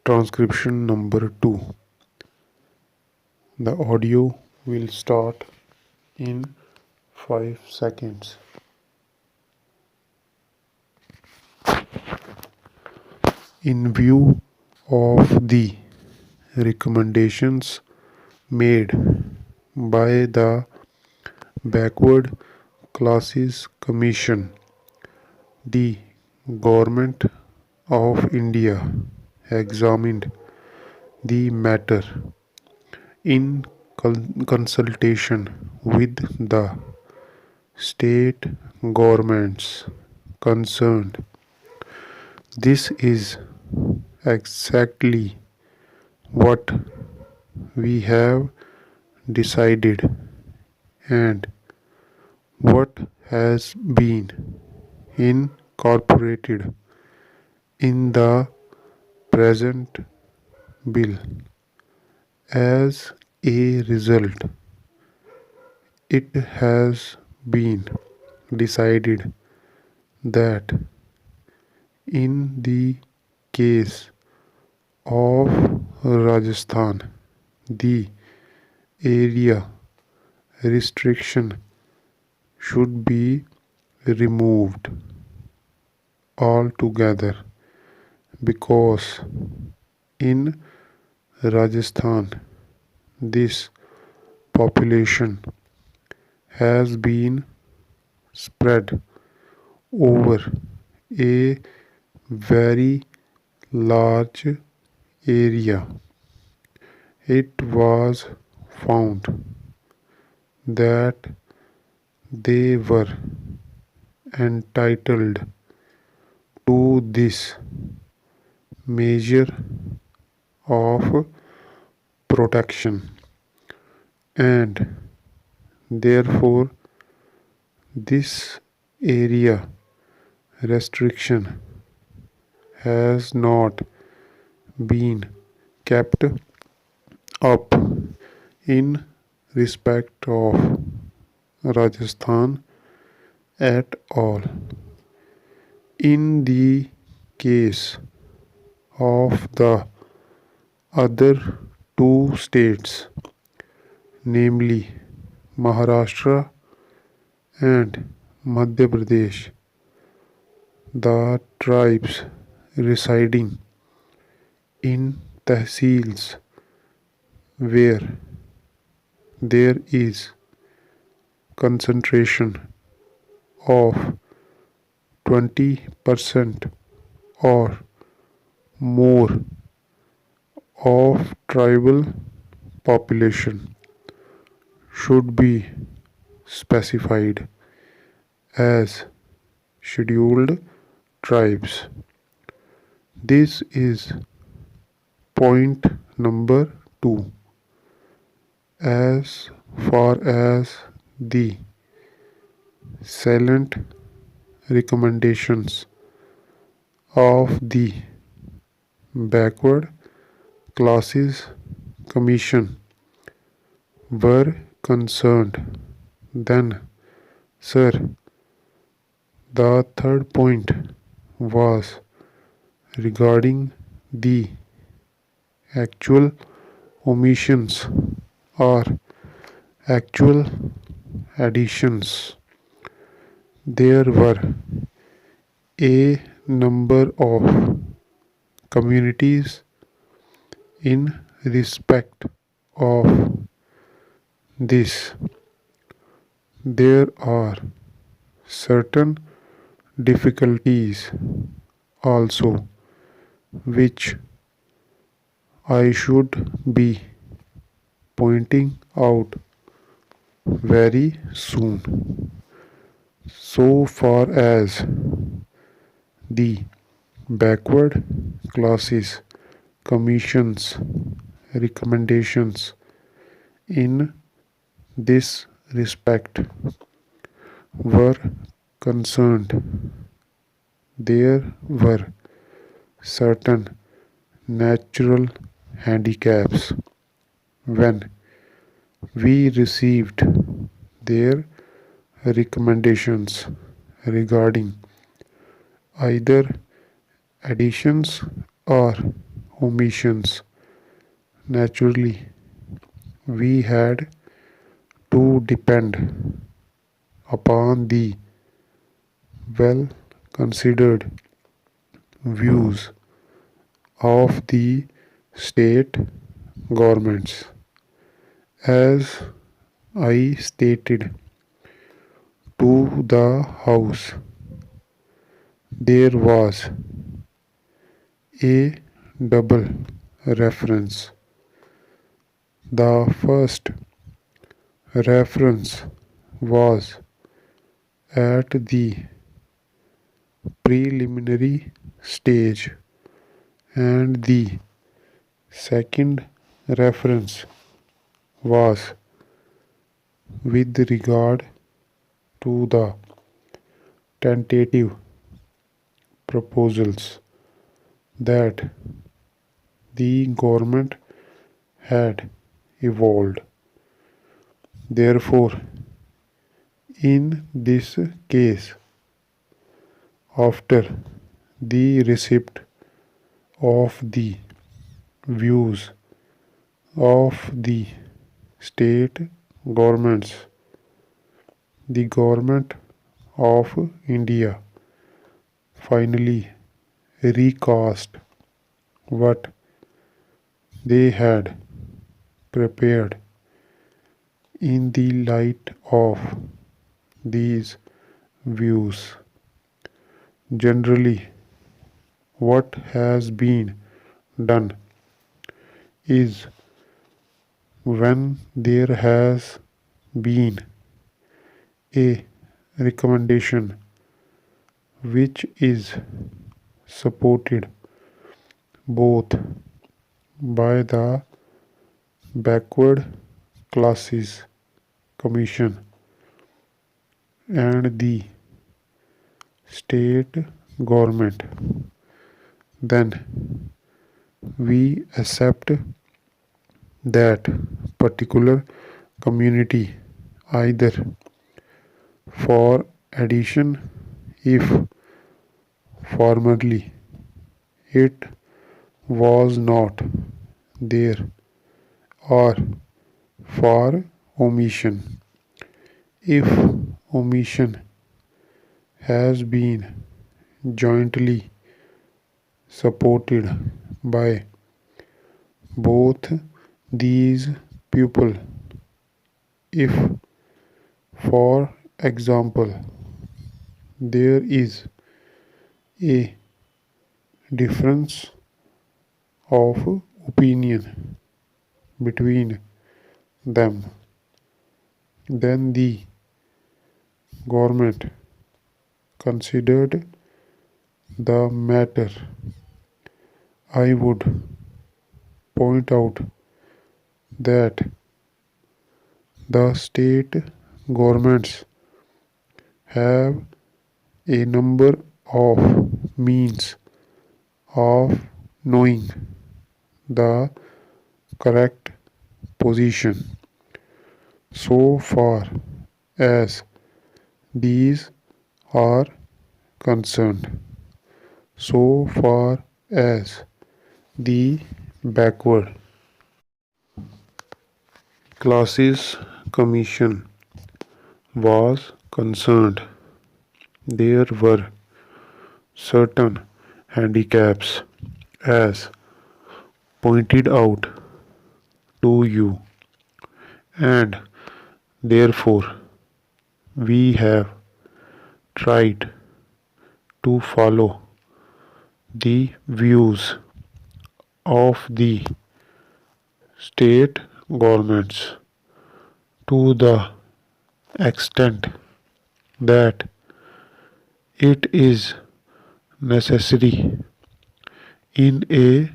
Transcription number 2. The audio will start in 5 seconds. In view of the recommendations made by the Backward Classes Commission, the Government of India examined the matter in consultation with the state governments concerned. This is exactly what we have decided and what has been incorporated in the present bill. As a result, it has been decided that in the case of Rajasthan, the area restriction should be removed altogether because in Rajasthan this population has been spread over a very large area. It was found that they were entitled to this measure of protection, and therefore this area restriction has not been kept up in respect of Rajasthan at all. In the case of the other two states, namely Maharashtra and Madhya Pradesh, the tribes residing in tehsils where there is concentration of 20% or more of tribal population should be specified as scheduled tribes. This is point number 2. As far as the salient recommendations of the Backward Classes Commission were concerned, then, sir, the third point was regarding the actual omissions or actual additions. There were a number of communities in respect of this. There are certain difficulties also which I should be pointing out very soon. So far as the Backward Classes Commission's recommendations in this respect were concerned, there were certain natural handicaps when we received their recommendations regarding either additions or omissions. Naturally, we had to depend upon the well considered views of the state governments. As I stated to the House, there was a double reference. The first reference was at the preliminary stage, and the second reference was with regard to the tentative proposals that the government had evolved. Therefore, in this case, after the receipt of the views of the state governments, the government of India finally recast what they had prepared in the light of these views. Generally, what has been done is when there has been a recommendation which is supported both by the backward classes commission and the state government, then we accept that particular community either for addition if formerly it was not there, or for omission if omission has been jointly supported by both these people. If, for example, there is a difference of opinion between them, then the government considered the matter. I would point out that the state governments have a number of means of knowing the correct position so far as these are concerned. So far as the backward classes commission was concerned, there were certain handicaps as pointed out to you, and therefore we have tried to follow the views of the state governments to the extent that it is necessary. In a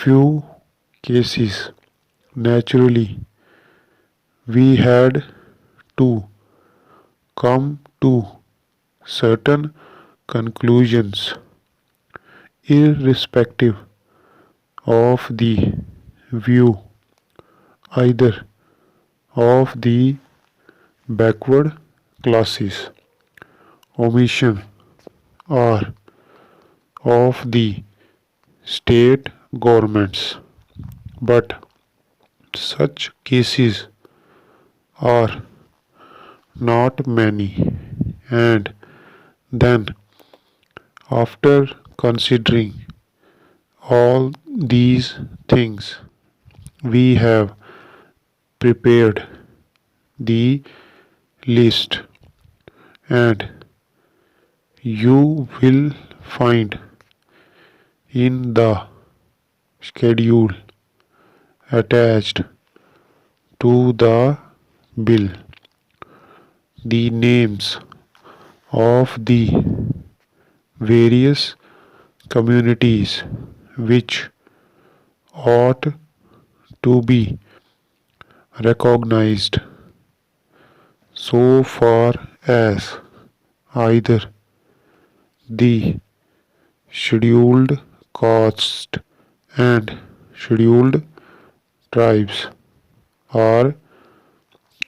few cases, naturally, we had to come to certain conclusions irrespective of the view either of the backward classes, omission, or of the state governments. But such cases are not many. And then, after considering all these things, we have prepared the list, and you will find in the schedule attached to the bill the names of the various communities which ought to be recognized so far as either the scheduled caste and scheduled tribes are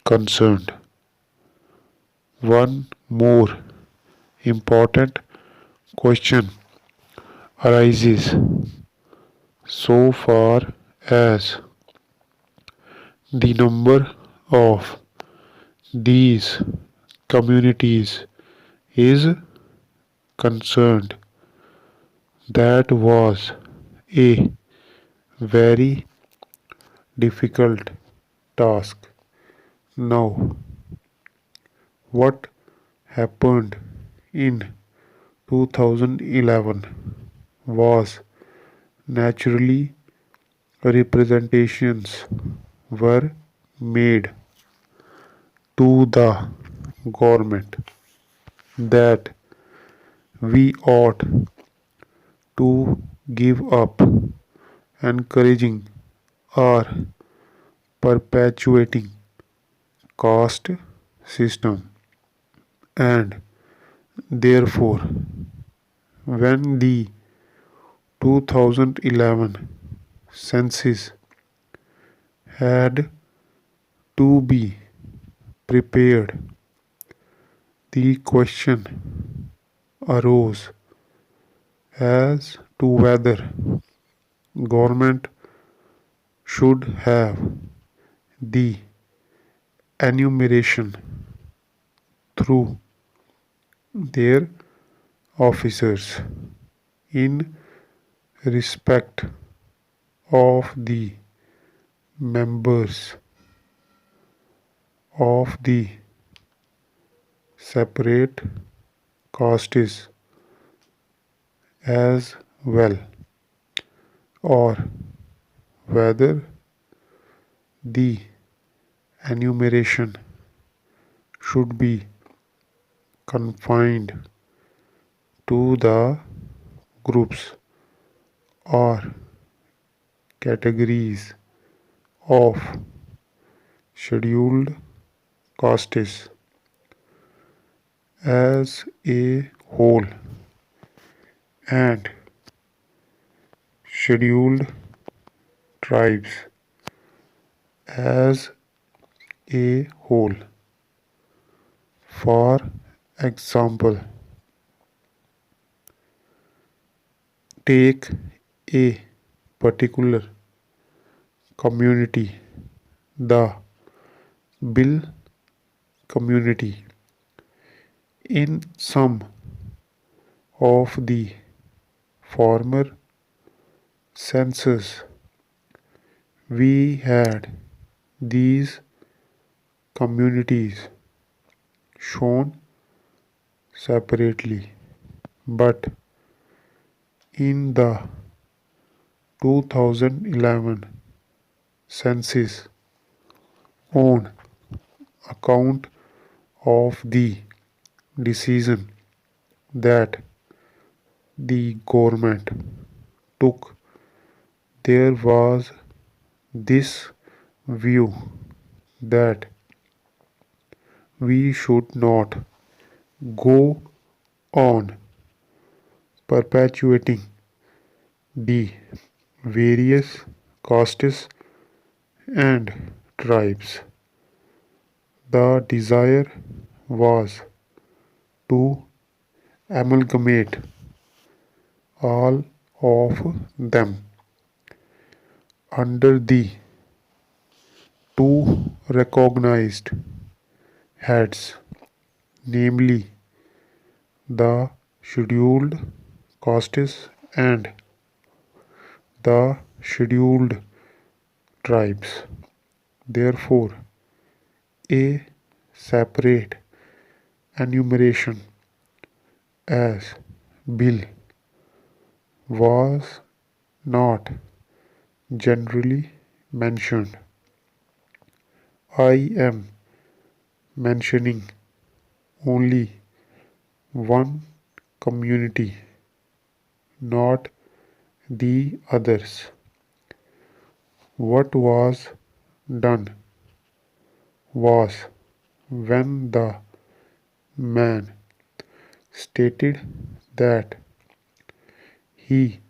concerned. One more important question arises so far as the number of these communities is concerned. That was a very difficult task. Now, what happened in 2011 was naturally representations were made to the government that we ought to give up encouraging or perpetuating caste system, and therefore when the 2011 census had to be prepared, the question arose as to whether government should have the enumeration through their officers in respect of the members of the separate castes as well, or whether the enumeration should be confined to the groups or categories of scheduled castes as a whole and scheduled tribes as a whole. For example, take a particular community, the Bill community. In some of the former census, we had these communities shown separately, but in the 2011 census, on account of the decision that the government took, there was this view that we should not go on perpetuating the various castes and tribes. The desire was to amalgamate all of them under the two recognized heads, namely the scheduled castes and the scheduled tribes. Therefore, a separate enumeration as bill was not generally mentioned. I am mentioning only one community, not the others. What was done was when the man stated that he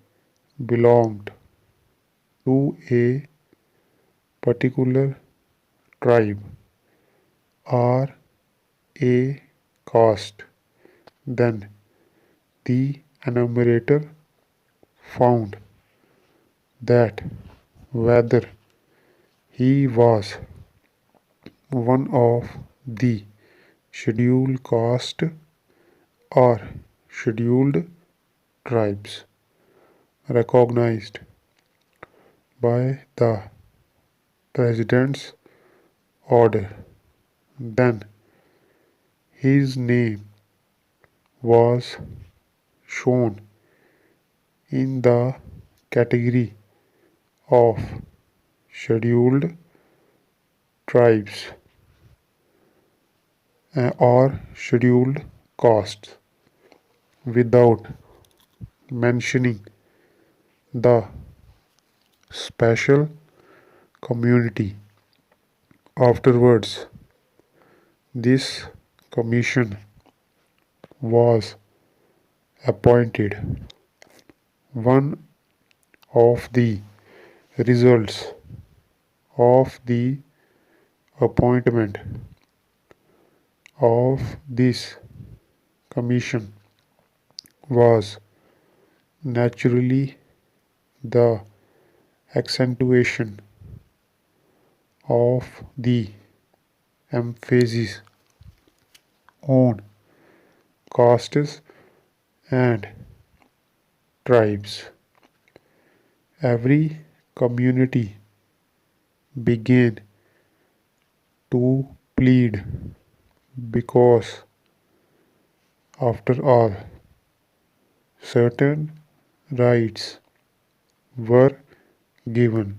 belonged to a particular tribe or a caste, then the enumerator found that whether he was one of the scheduled caste or scheduled tribes recognized by the president's order, then his name was shown in the category of scheduled tribes or scheduled castes without mentioning the special community. Afterwards, this commission was appointed. One of the results of the appointment of this commission was naturally the accentuation of the emphasis on castes and tribes. Every community began to plead because, after all, certain rights were given.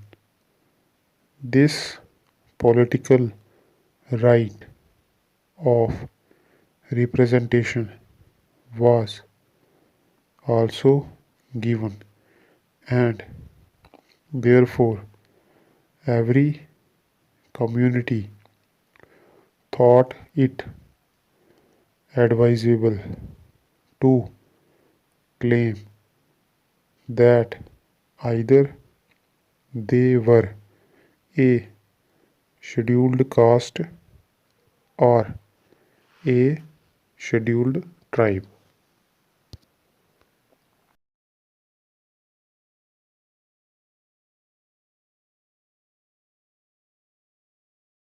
This political right of representation was also given, and therefore every community thought it advisable to claim that either they were a scheduled caste or a scheduled tribe.